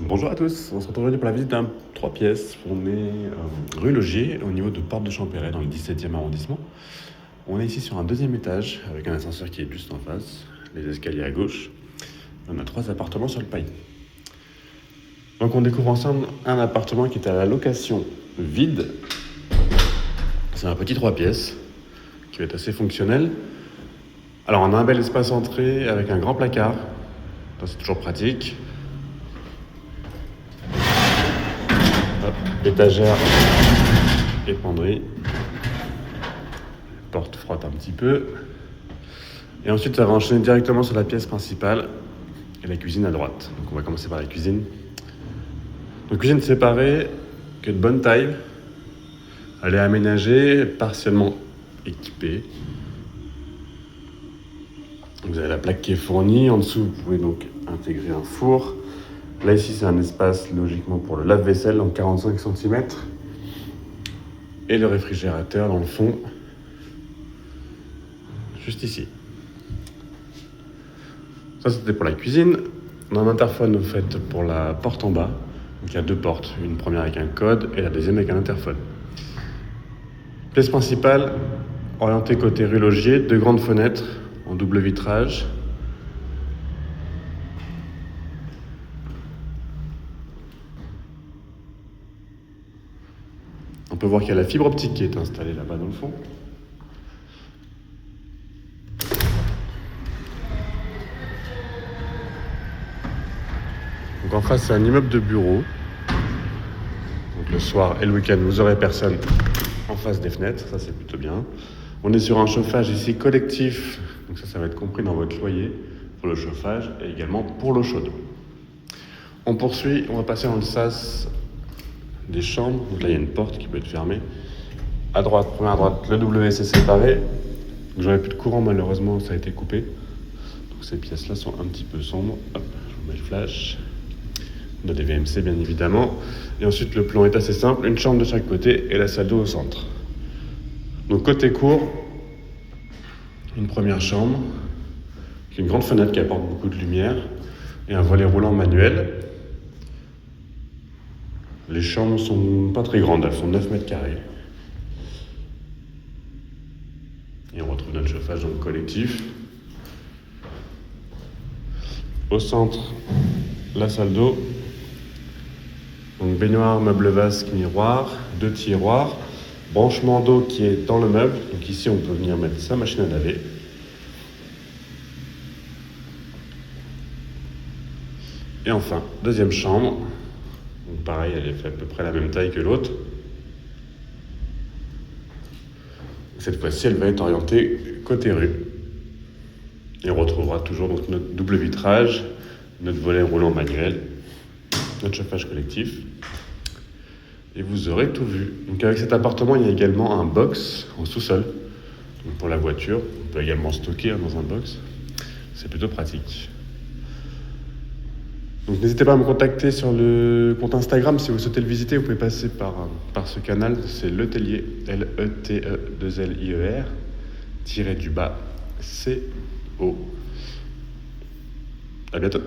Bonjour à tous, on se retrouve aujourd'hui pour la visite d'un 3 pièces. On est rue Logier, au niveau de Porte de Champéret, dans le 17e arrondissement. On est ici sur un deuxième étage, avec un ascenseur qui est juste en face, les escaliers à gauche. On a 3 appartements sur le paillis. Donc on découvre ensemble un appartement qui est à la location vide. C'est un petit 3 pièces, qui va être assez fonctionnel. Alors on a un bel espace entrée avec un grand placard, ça c'est toujours pratique. Étagère et penderie. Porte frotte un petit peu. Et ensuite, ça va enchaîner directement sur la pièce principale et la cuisine à droite. Donc on va commencer par la cuisine. Donc cuisine séparée, qui est de bonne taille. Elle est aménagée, partiellement équipée. Vous avez la plaque qui est fournie. En dessous, vous pouvez donc intégrer un four. Là, ici, c'est un espace, logiquement, pour le lave-vaisselle, donc 45 cm. Et le réfrigérateur, dans le fond, juste ici. Ça, c'était pour la cuisine. On a un interphone, au fait, pour la porte en bas. Donc, il y a 2 portes. Une première avec un code et la deuxième avec un interphone. Pièce principale, orientée côté rue Logier. 2 grandes fenêtres en double vitrage. On peut voir qu'il y a la fibre optique qui est installée là-bas dans le fond. Donc en face, c'est un immeuble de bureau. Donc le soir et le week-end, vous aurez personne en face des fenêtres. Ça, c'est plutôt bien. On est sur un chauffage ici collectif. Donc ça va être compris dans votre loyer pour le chauffage et également pour l'eau chaude. On poursuit, on va passer dans le sas des chambres. Donc là, il y a une porte qui peut être fermée. À droite, première à droite, le WC séparé. Donc j'aurais plus de courant, malheureusement, ça a été coupé. Donc ces pièces-là sont un petit peu sombres. Hop, je vous mets le flash. On a des VMC, bien évidemment. Et ensuite, le plan est assez simple. Une chambre de chaque côté et la salle d'eau au centre. Donc côté cour, une première chambre, une grande fenêtre qui apporte beaucoup de lumière et un volet roulant manuel. Les chambres sont pas très grandes, elles font 9 mètres carrés. Et on retrouve notre chauffage dans le collectif. Au centre, la salle d'eau. Donc baignoire, meuble vasque, miroir, 2 tiroirs. Branchement d'eau qui est dans le meuble. Donc ici, on peut venir mettre sa machine à laver. Et enfin, deuxième chambre. Donc pareil, elle est fait à peu près la même taille que l'autre. Cette fois-ci, elle va être orientée côté rue. Et on retrouvera toujours donc notre double vitrage, notre volet roulant manuel, notre chauffage collectif. Et vous aurez tout vu. Donc avec cet appartement, il y a également un box en sous-sol. Donc pour la voiture, on peut également stocker dans un box. C'est plutôt pratique. Donc n'hésitez pas à me contacter sur le compte Instagram si vous souhaitez le visiter. Vous pouvez passer par ce canal, c'est Letellier, L-E-T-E-2-L-I-E-R, tiré du bas, C-O. À bientôt.